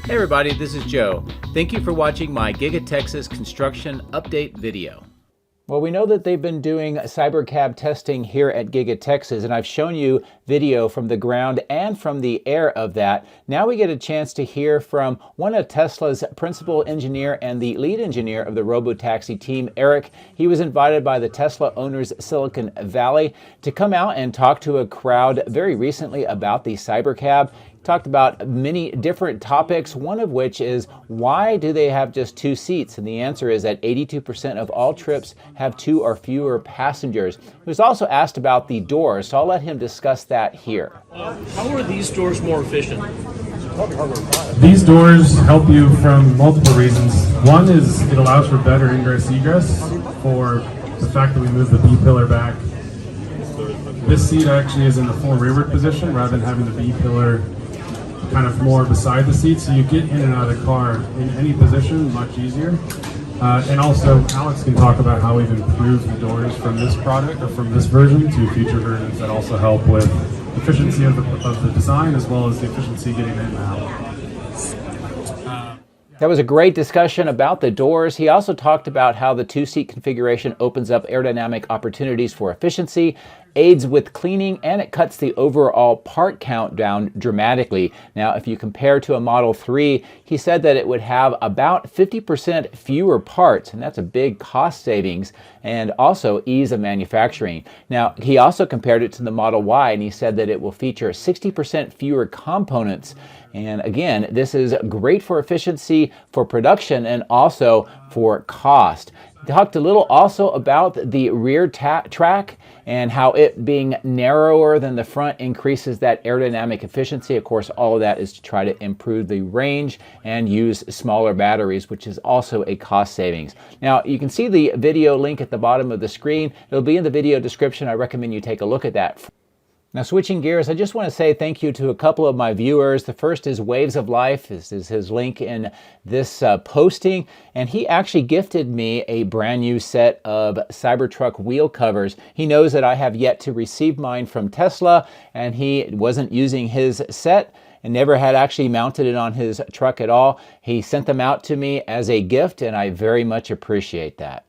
Hey everybody, this is Joe. Thank you for watching my Giga-Texas construction update video. Well, we know that they've been doing Cybercab testing here at Giga-Texas, and I've shown you video from the ground and from the air of that. Now we get a chance to hear from one of Tesla's principal engineer and the lead engineer of the robotaxi team, Eric. He was invited by the Tesla owners Silicon Valley to come out and talk to a crowd very recently about the Cybercab. Talked about many different topics, one of which is why do they have just 2 seats? And the answer is that 82% of all trips have 2 or fewer passengers. He was also asked about the doors, so I'll let him discuss that here. How are these doors more efficient? These doors help you from multiple reasons. One is it allows for better ingress egress for the fact that we move the B-pillar back. This seat actually is in the full rearward position rather than having the B-pillar kind of more beside the seat, so you get in and out of the car in any position much easier. And also, Alex can talk about how we've improved the doors from this product or from this version to future versions that also help with efficiency of the design as well as the efficiency getting in and out. That was a great discussion about the doors. He also talked about how the 2-seat configuration opens up aerodynamic opportunities for efficiency, aids with cleaning, and it cuts the overall part count down dramatically. Now, if you compare to a Model 3, he said that it would have about 50% fewer parts, and that's a big cost savings, and also ease of manufacturing. Now, he also compared it to the Model Y, and he said that it will feature 60% fewer components. And again, this is great for efficiency, for production, and also for cost. Talked a little also about the rear track and how it being narrower than the front increases that aerodynamic efficiency. Of course, all of that is to try to improve the range and use smaller batteries, which is also a cost savings. Now, you can see the video link at the bottom of the screen. It'll be in the video description. I recommend you take a look at that. Now, switching gears, I just want to say thank you to a couple of my viewers. The first is Waves of Life. This is his link in this posting, and he actually gifted me a brand new set of Cybertruck wheel covers. He knows that I have yet to receive mine from Tesla, and he wasn't using his set and never had actually mounted it on his truck at all. He sent them out to me as a gift, and I very much appreciate that.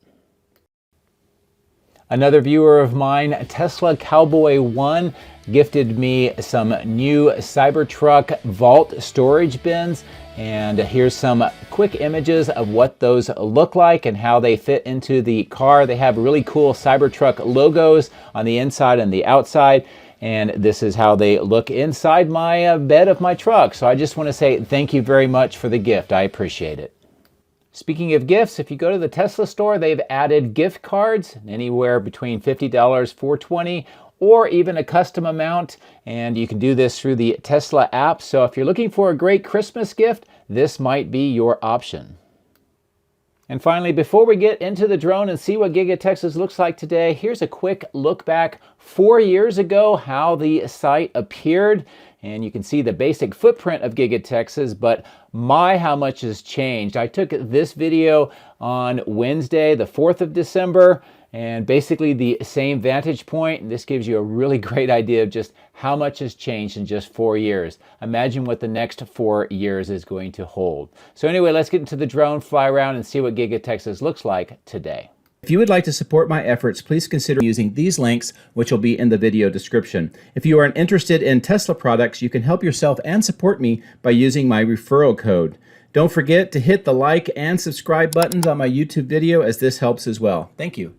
Another viewer of mine, Tesla Cowboy 1, gifted me some new Cybertruck vault storage bins. And here's some quick images of what those look like and how they fit into the car. They have really cool Cybertruck logos on the inside and the outside. And this is how they look inside my bed of my truck. So I just want to say thank you very much for the gift. I appreciate it. Speaking of gifts, if you go to the Tesla store, they've added gift cards anywhere between $50, $420, or even a custom amount. And you can do this through the Tesla app. So if you're looking for a great Christmas gift, this might be your option. And finally, before we get into the drone and see what Giga-Texas looks like today, here's a quick look back 4 years ago, how the site appeared. And you can see the basic footprint of Giga-Texas, but my, how much has changed. I took this video on Wednesday, the 4th of December, and basically the same vantage point. And this gives you a really great idea of just how much has changed in just 4 years. Imagine what the next 4 years is going to hold. So anyway, let's get into the drone, fly around, and see what Giga-Texas looks like today. If you would like to support my efforts, please consider using these links, which will be in the video description. If you are interested in Tesla products, you can help yourself and support me by using my referral code. Don't forget to hit the like and subscribe buttons on my YouTube video, as this helps as well. Thank you.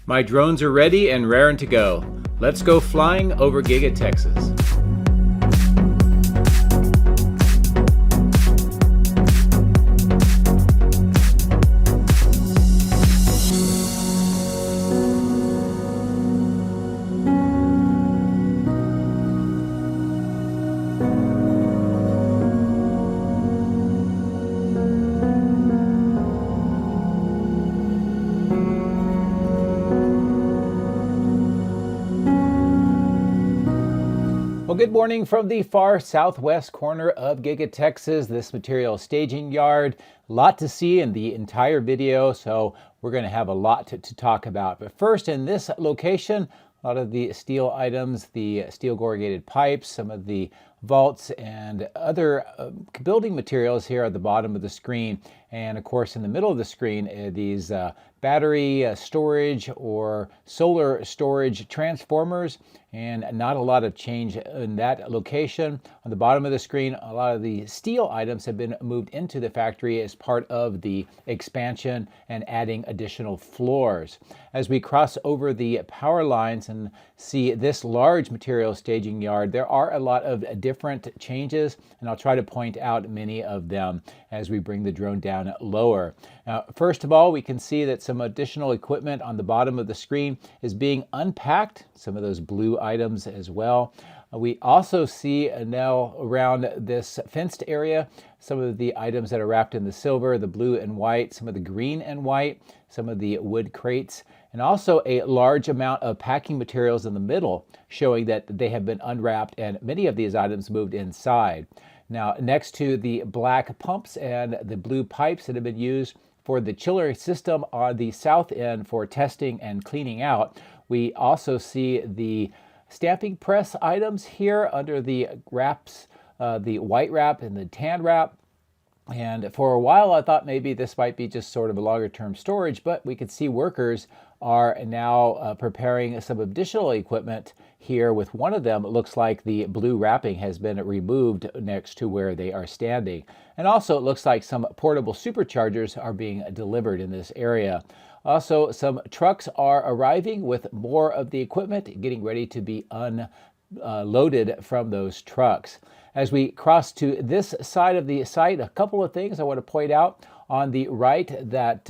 My drones are ready and raring to go. Let's go flying over Giga-Texas. Well, good morning from the far southwest corner of Giga-Texas, this material staging yard. A lot to see in the entire video, so we're going to have a lot to talk about. But first, in this location, a lot of the steel items, the steel corrugated pipes, some of the vaults and other building materials here at the bottom of the screen. And of course, in the middle of the screen, these battery storage or solar storage transformers, and not a lot of change in that location. On the bottom of the screen, a lot of the steel items have been moved into the factory as part of the expansion and adding additional floors. As we cross over the power lines and see this large material staging yard, there are a lot of different changes, and I'll try to point out many of them as we bring the drone down lower. First of all, we can see that some additional equipment on the bottom of the screen is being unpacked, some of those blue items as well. We also see now around this fenced area some of the items that are wrapped in the silver, the blue and white, some of the green and white, some of the wood crates, and also a large amount of packing materials in the middle, showing that they have been unwrapped and many of these items moved inside. Now, next to the black pumps and the blue pipes that have been used for the chiller system on the south end for testing and cleaning out, we also see the stamping press items here under the wraps, the white wrap and the tan wrap. And for a while, I thought maybe this might be just sort of a longer term storage, but we could see workers are now preparing some additional equipment here. With one of them, it looks like the blue wrapping has been removed next to where they are standing. And also it looks like some portable superchargers are being delivered in this area. Also, some trucks are arriving with more of the equipment getting ready to be unloaded from those trucks. As we cross to this side of the site, a couple of things I want to point out. On the right, that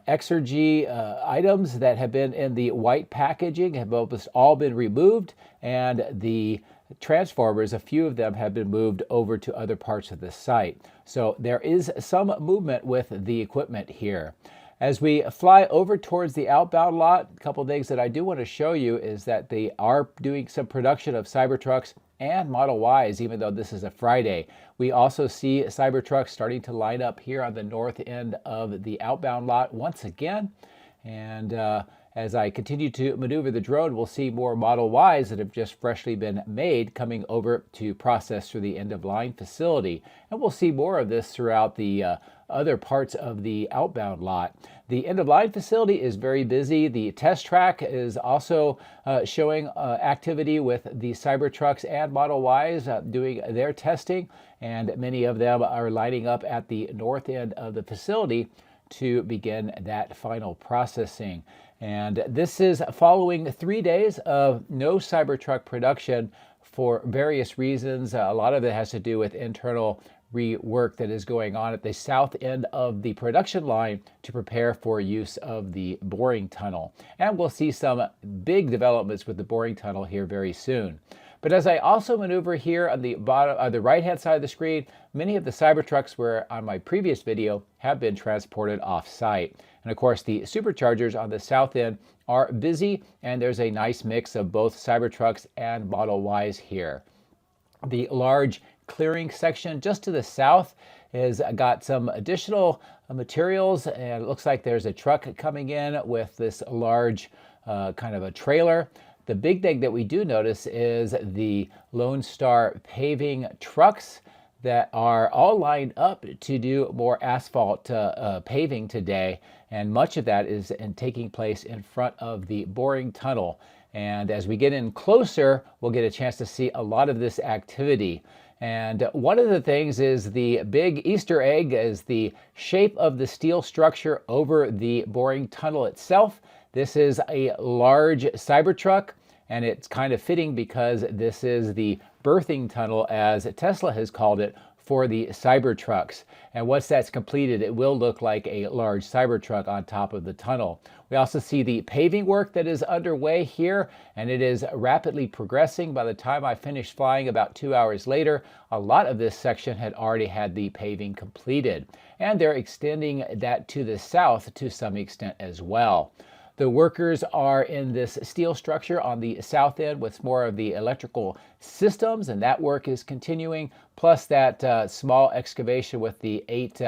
Exergy items that have been in the white packaging have all been removed, and the transformers, a few of them have been moved over to other parts of the site. So there is some movement with the equipment here. As we fly over towards the outbound lot, a couple of things that I do want to show you is that they are doing some production of Cybertrucks and Model Ys, even though this is a Friday. We also see Cybertrucks starting to line up here on the north end of the outbound lot once again. And as I continue to maneuver the drone, we'll see more Model Ys that have just freshly been made coming over to process through the end-of-line facility. And we'll see more of this throughout the other parts of the outbound lot. The end-of-line facility is very busy. The test track is also showing activity with the Cybertrucks and Model Ys doing their testing, and many of them are lining up at the north end of the facility to begin that final processing. And this is following 3 days of no Cybertruck production for various reasons. A lot of it has to do with internal rework that is going on at the south end of the production line to prepare for use of the boring tunnel. And we'll see some big developments with the boring tunnel here very soon. But as I also maneuver here on the bottom, the right-hand side of the screen, many of the Cybertrucks were on my previous video have been transported off-site. And of course, the superchargers on the south end are busy, and there's a nice mix of both Cybertrucks and Model Ys here. The large clearing section just to the south has got some additional materials, and it looks like there's a truck coming in with this large kind of a trailer. The big thing that we do notice is the Lone Star paving trucks that are all lined up to do more asphalt paving today, and much of that is taking place in front of the boring tunnel. And as we get in closer, we'll get a chance to see a lot of this activity. And one of the things is the big Easter egg is the shape of the steel structure over the boring tunnel itself. This is a large Cybertruck, and it's kind of fitting because this is the birthing tunnel, as Tesla has called it, for the Cybertrucks. And once that's completed, it will look like a large Cybertruck on top of the tunnel. We also see the paving work that is underway here, and it is rapidly progressing. By the time I finished flying about 2 hours later, a lot of this section had already had the paving completed. And they're extending that to the south to some extent as well. The workers are in this steel structure on the south end with more of the electrical systems, and that work is continuing. Plus that small excavation with the 8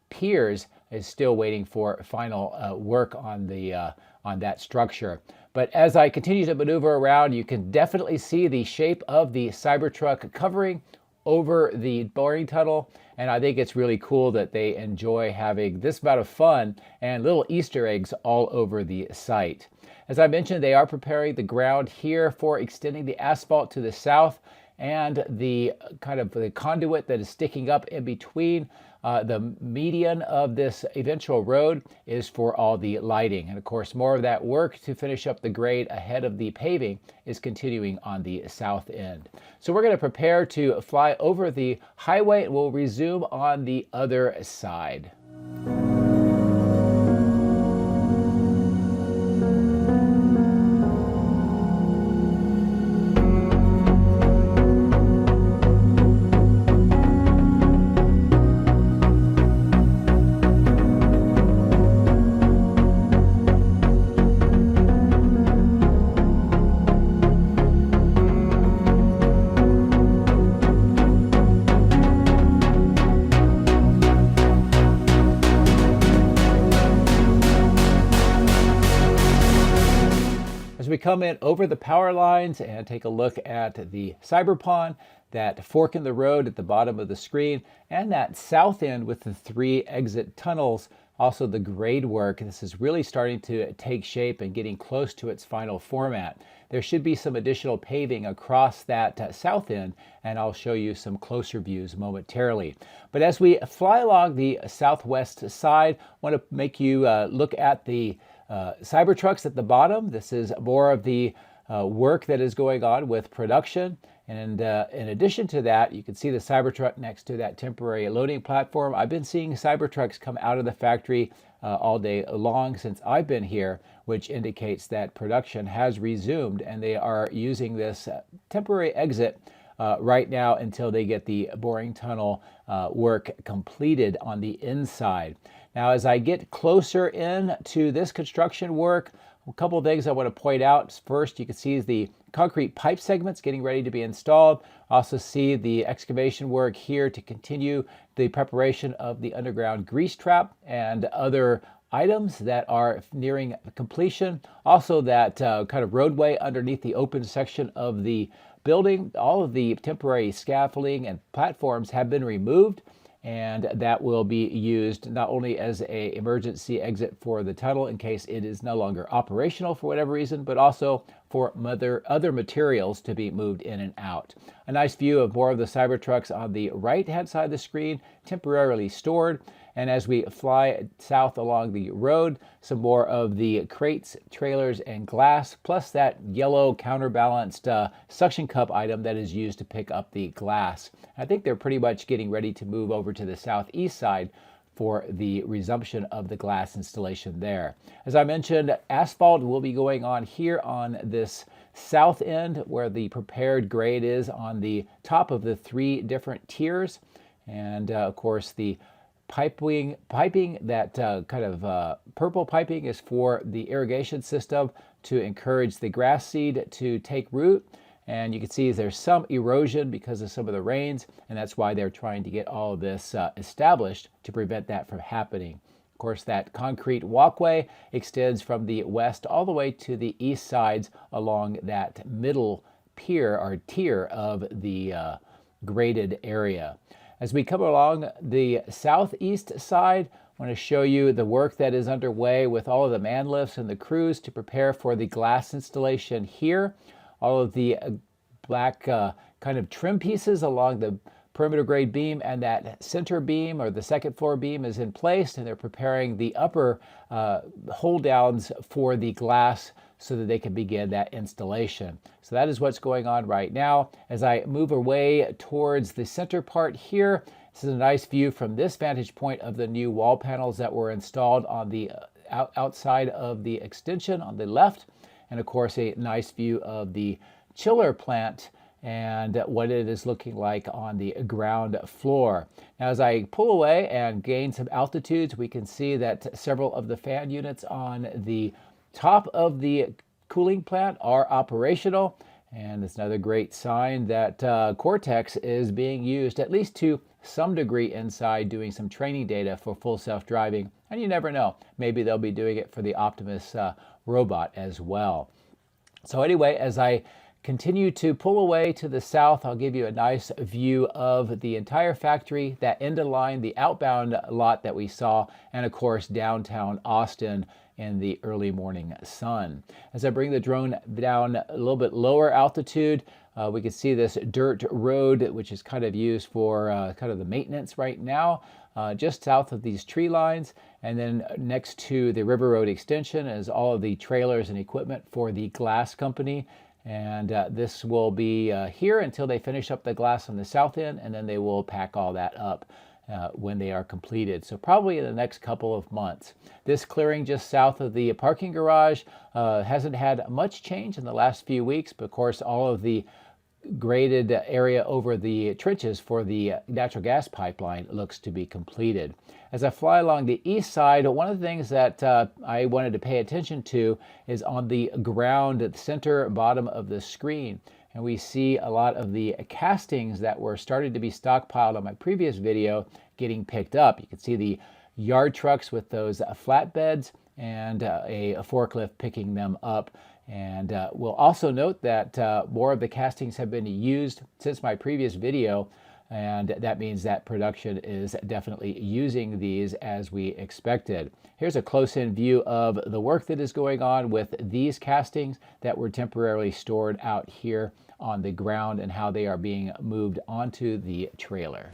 piers is still waiting for final work on that structure. But as I continue to maneuver around, you can definitely see the shape of the Cybertruck covering over the boring tunnel, and I think it's really cool that they enjoy having this amount of fun and little Easter eggs all over the site. As I mentioned, they are preparing the ground here for extending the asphalt to the south, and the kind of the conduit that is sticking up in between the median of this eventual road is for all the lighting. And of course, more of that work to finish up the grade ahead of the paving is continuing on the south end. So we're going to prepare to fly over the highway, and we'll resume on the other side. We come in over the power lines and take a look at the Cyberpond, that fork in the road at the bottom of the screen, and that south end with the 3 exit tunnels. Also the grade work. This is really starting to take shape and getting close to its final format. There should be some additional paving across that south end, and I'll show you some closer views momentarily. But as we fly along the southwest side, I want to make you look at the Cybertrucks at the bottom. This is more of the work that is going on with production. And in addition to that, you can see the Cybertruck next to that temporary loading platform. I've been seeing Cybertrucks come out of the factory all day long since I've been here, which indicates that production has resumed, and they are using this temporary exit right now until they get the boring tunnel work completed on the inside. Now, as I get closer in to this construction work, a couple of things I want to point out. First, you can see the concrete pipe segments getting ready to be installed. Also see the excavation work here to continue the preparation of the underground grease trap and other items that are nearing completion. Also that kind of roadway underneath the open section of the building. All of the temporary scaffolding and platforms have been removed, and that will be used not only as an emergency exit for the tunnel in case it is no longer operational for whatever reason, but also for other materials to be moved in and out. A nice view of more of the Cybertrucks on the right-hand side of the screen, temporarily stored. And as we fly south along the road, some more of the crates, trailers, and glass, plus that yellow counterbalanced suction cup item that is used to pick up the glass. I think they're pretty much getting ready to move over to the southeast side for the resumption of the glass installation there. As I mentioned, asphalt will be going on here on this south end where the prepared grade is on the top of the 3 different tiers. And of course, the piping that kind of purple piping is for the irrigation system to encourage the grass seed to take root. And you can see there's some erosion because of some of the rains, and that's why they're trying to get all of this established to prevent that from happening. Of course, that concrete walkway extends from the west all the way to the east sides along that middle pier or tier of the graded area. As we come along the southeast side, I want to show you the work that is underway with all of the man lifts and the crews to prepare for the glass installation here. All of the black kind of trim pieces along the perimeter grade beam and that center beam or the second floor beam is in place, and they're preparing the upper hold downs for the glass so that they can begin that installation. So that is what's going on right now. As I move away towards the center part here, this is a nice view from this vantage point of the new wall panels that were installed on the outside of the extension on the left. And of course, a nice view of the chiller plant and what it is looking like on the ground floor. Now, as I pull away and gain some altitudes, we can see that several of the fan units on the top of the cooling plant are operational, and it's another great sign that Cortex is being used at least to some degree inside doing some training data for full self-driving, and you never know, maybe they'll be doing it for the Optimus robot as well. So anyway, as I continue to pull away to the south, I'll give you a nice view of the entire factory, that end of line, the outbound lot that we saw, and of course downtown Austin in the early morning sun. As I bring the drone down a little bit lower altitude, we can see this dirt road, which is kind of used for kind of the maintenance right now, just south of these tree lines. And then next to the River Road extension is all of the trailers and equipment for the glass company. And this will be here until they finish up the glass on the south end, and then they will pack all that up when they are completed. So probably in the next couple of months. This clearing just south of the parking garage hasn't had much change in the last few weeks, but of course all of the graded area over the trenches for the natural gas pipeline looks to be completed. As I fly along the east side, one of the things that I wanted to pay attention to is on the ground at the center bottom of the screen. And we see a lot of the castings that were starting to be stockpiled on my previous video getting picked up. You can see the yard trucks with those flatbeds and a forklift picking them up. And we'll also note that more of the castings have been used since my previous video, and that means that production is definitely using these as we expected. Here's a close-in view of the work that is going on with these castings that were temporarily stored out here on the ground and how they are being moved onto the trailer.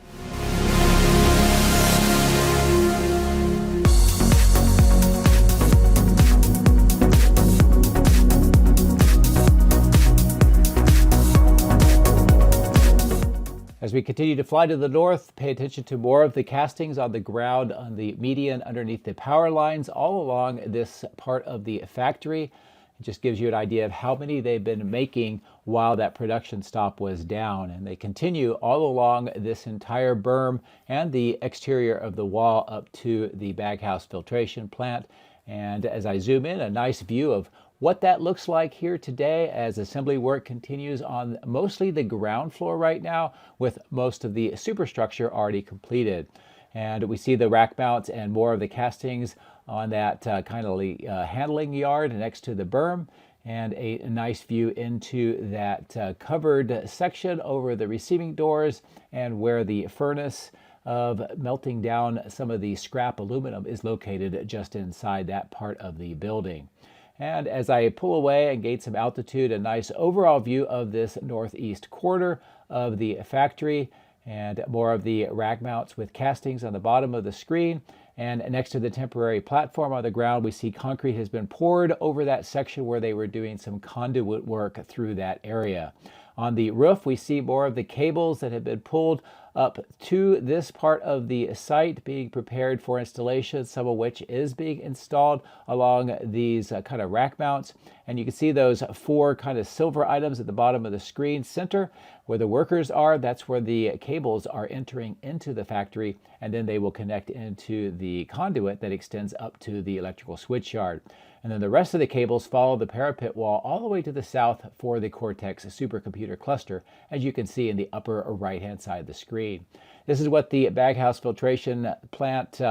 As we continue to fly to the north, pay attention to more of the castings on the ground on the median underneath the power lines all along this part of the factory. It just gives you an idea of how many they've been making while that production stop was down. And they continue all along this entire berm and the exterior of the wall up to the baghouse filtration plant. And as I zoom in, a nice view of what that looks like here today as assembly work continues on mostly the ground floor right now, with most of the superstructure already completed. And we see the rack mounts and more of the castings on that kind of handling yard next to the berm, and a nice view into that covered section over the receiving doors and where the furnace of melting down some of the scrap aluminum is located just inside that part of the building. And as I pull away and gain some altitude, a nice overall view of this northeast quarter of the factory, and more of the rack mounts with castings on the bottom of the screen. And next to the temporary platform on the ground, we see concrete has been poured over that section where they were doing some conduit work through that area. On the roof, we see more of the cables that have been pulled up to this part of the site being prepared for installation, some of which is being installed along these kind of rack mounts. And you can see those four kind of silver items at the bottom of the screen center where the workers are. That's where the cables are entering into the factory, and then they will connect into the conduit that extends up to the electrical switch yard. And then the rest of the cables follow the parapet wall all the way to the south for the Cortex supercomputer cluster, as you can see in the upper right-hand side of the screen. This is what the baghouse filtration plant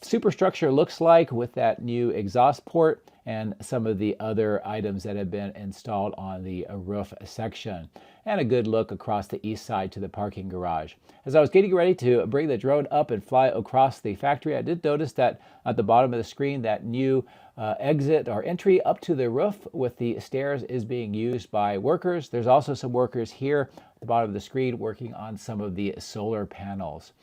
superstructure looks like with that new exhaust port and some of the other items that have been installed on the roof section. And a good look across the east side to the parking garage. As I was getting ready to bring the drone up and fly across the factory, I did notice that at the bottom of the screen, that new exit or entry up to the roof with the stairs is being used by workers. There's also some workers here at the bottom of the screen working on some of the solar panels.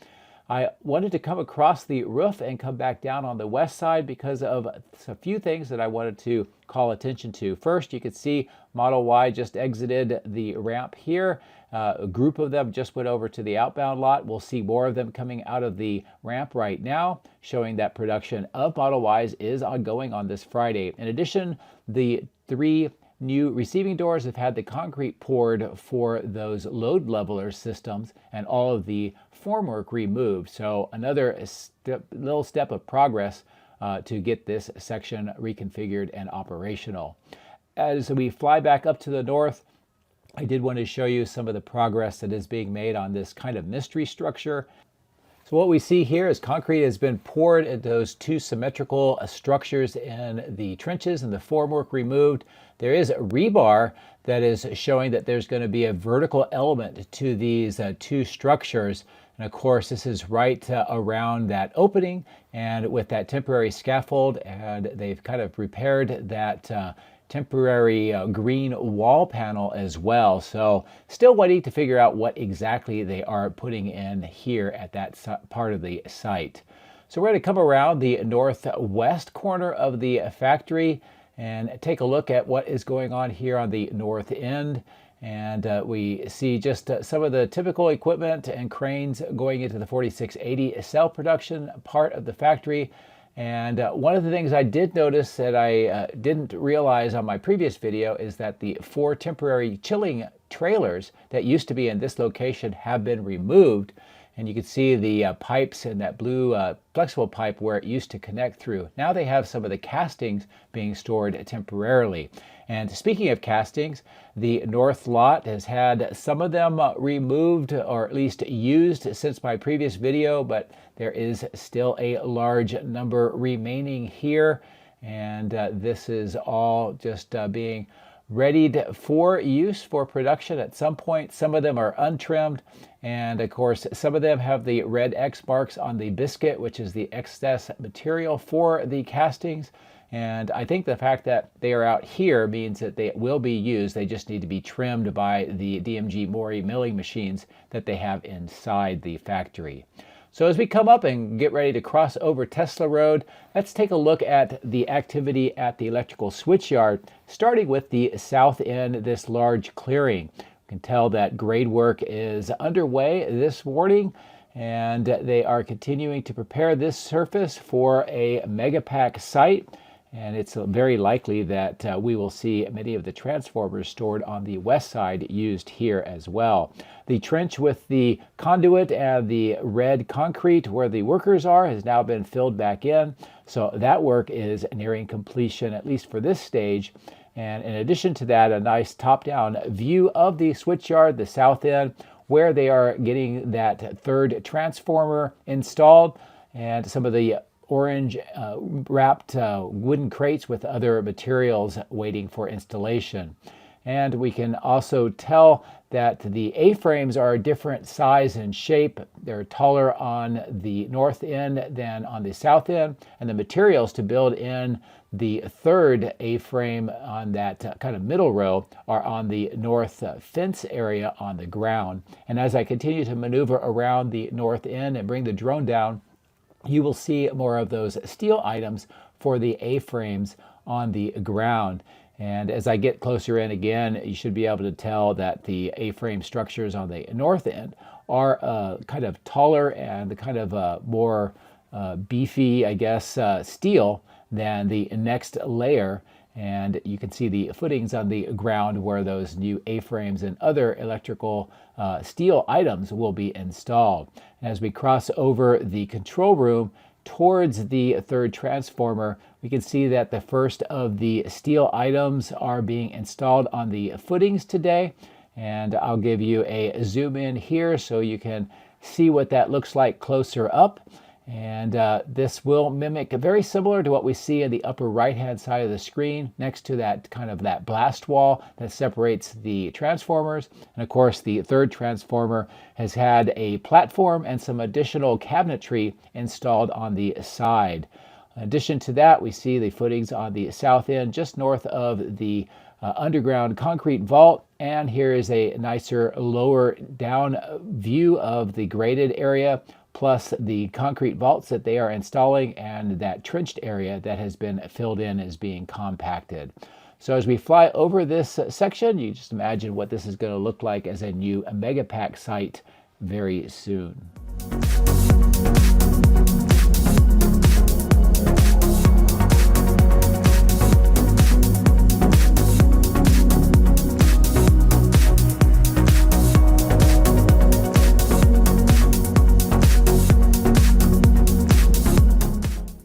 I wanted to come across the roof and come back down on the west side because of a few things that I wanted to call attention to. First, you can see Model Y just exited the ramp here. A group of them just went over to the outbound lot. We'll see more of them coming out of the ramp right now, showing that production of Model Ys is ongoing on this Friday. In addition, the three new receiving doors have had the concrete poured for those load leveler systems and all of the formwork removed. So another little step of progress to get this section reconfigured and operational. As we fly back up to the north, I did want to show you some of the progress that is being made on this kind of mystery structure. So what we see here is concrete has been poured into those two symmetrical structures in the trenches and the formwork removed. There is a rebar that is showing that there's going to be a vertical element to these two structures. And of course, this is right around that opening and with that temporary scaffold, and they've kind of repaired that temporary green wall panel as well. So still waiting to figure out what exactly they are putting in here at that part of the site. So we're going to come around the northwest corner of the factory and take a look at what is going on here on the north end. And we see just some of the typical equipment and cranes going into the 4680 cell production part of the factory. And one of the things I did notice that I didn't realize on my previous video is that the 4 temporary chilling trailers that used to be in this location have been removed. And you can see the pipes in that blue flexible pipe where it used to connect through. Now they have some of the castings being stored temporarily. And speaking of castings, the north lot has had some of them removed or at least used since my previous video, but there is still a large number remaining here. And this is all just being readied for use for production at some point. Some of them are untrimmed, and of course some of them have the red X marks on the biscuit, which is the excess material for the castings. And I think the fact that they are out here means that they will be used. They just need to be trimmed by the DMG Mori milling machines that they have inside the factory. So as we come up and get ready to cross over Tesla Road, let's take a look at the activity at the electrical switchyard, starting with the south end, this large clearing. You can tell that grade work is underway this morning, and they are continuing to prepare this surface for a megapack site. And it's very likely that we will see many of the transformers stored on the west side used here as well. The trench with the conduit and the red concrete where the workers are has now been filled back in. So that work is nearing completion, at least for this stage. And in addition to that, a nice top-down view of the switchyard, the south end, where they are getting that third transformer installed, and some of the orange wrapped wooden crates with other materials waiting for installation. And we can also tell that the A-frames are a different size and shape. They're taller on the north end than on the south end, and the materials to build in the third A-frame on that kind of middle row are on the north fence area on the ground. And as I continue to maneuver around the north end and bring the drone down, you will see more of those steel items for the A-frames on the ground. And as I get closer in again, you should be able to tell that the A-frame structures on the north end are kind of taller and kind of more beefy, I guess, steel than the next layer. And you can see the footings on the ground where those new A-frames and other electrical steel items will be installed. And as we cross over the control room towards the third transformer, we can see that the first of the steel items are being installed on the footings today. And I'll give you a zoom in here so you can see what that looks like closer up. And this will mimic very similar to what we see in the upper right hand side of the screen next to that kind of that blast wall that separates the transformers. And of course the third transformer has had a platform and some additional cabinetry installed on the side. In addition to that, we see the footings on the south end just north of the underground concrete vault. And here is a nicer lower down view of the graded area, plus the concrete vaults that they are installing and that trenched area that has been filled in is being compacted. So as we fly over this section, you just imagine what this is going to look like as a new megapack site very soon.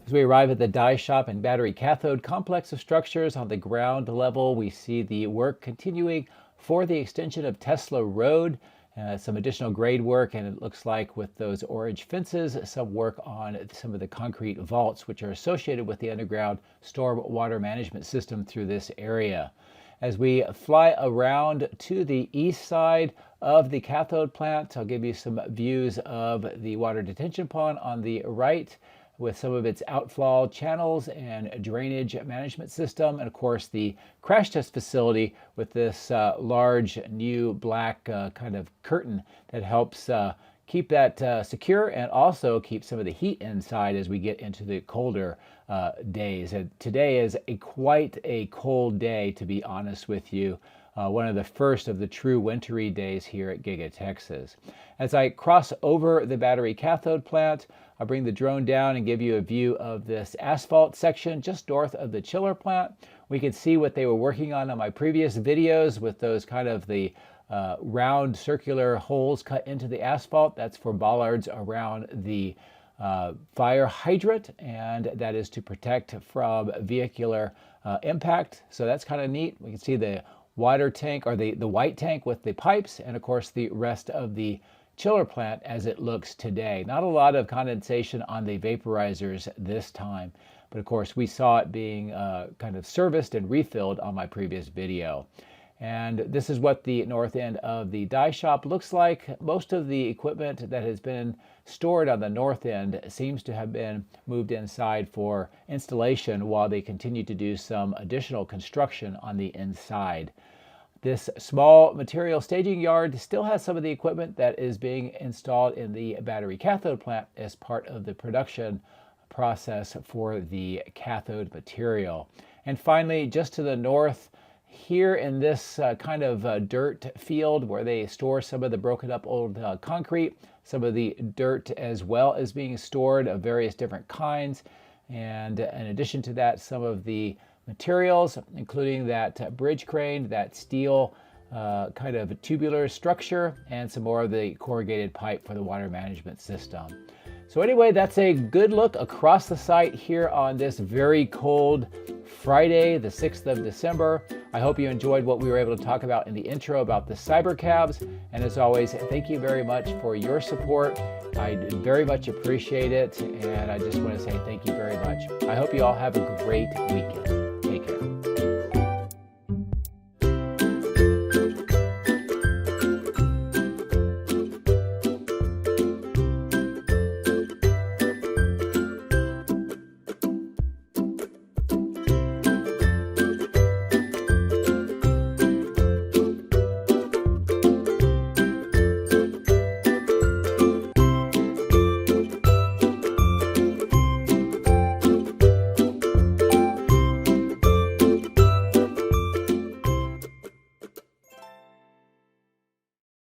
As we arrive at the die shop and battery cathode complex of structures on the ground level, we see the work continuing for the extension of Tesla Road. some additional grade work, and it looks like with those orange fences, some work on some of the concrete vaults which are associated with the underground storm water management system through this area. As we fly around to the east side of the cathode plant, I'll give you some views of the water detention pond on the right with some of its outflow channels and drainage management system, and of course the crash test facility with this large new black kind of curtain that helps keep that secure and also keep some of the heat inside as we get into the colder days. And today is quite a cold day, to be honest with you. One of the first of the true wintry days here at Giga-Texas. As I cross over the battery cathode plant, I'll bring the drone down and give you a view of this asphalt section just north of the chiller plant. We can see what they were working on my previous videos with those kind of the round circular holes cut into the asphalt. That's for bollards around the fire hydrant, and that is to protect from vehicular impact. So that's kind of neat. We can see the water tank, or the white tank with the pipes, and of course the rest of the chiller plant as it looks today. Not a lot of condensation on the vaporizers this time, but of course we saw it being kind of serviced and refilled on my previous video. And this is what the north end of the die shop looks like. Most of the equipment that has been stored on the north end seems to have been moved inside for installation while they continue to do some additional construction on the inside. This small material staging yard still has some of the equipment that is being installed in the battery cathode plant as part of the production process for the cathode material. And finally, just to the north, here in this kind of dirt field where they store some of the broken up old concrete, some of the dirt as well is being stored of various different kinds. And in addition to that, some of the materials, including that bridge crane, that steel kind of tubular structure, and some more of the corrugated pipe for the water management system. So anyway, that's a good look across the site here on this very cold Friday, the 6th of December. I hope you enjoyed what we were able to talk about in the intro about the Cybercabs. And as always, thank you very much for your support. I very much appreciate it. And I just want to say thank you very much. I hope you all have a great weekend.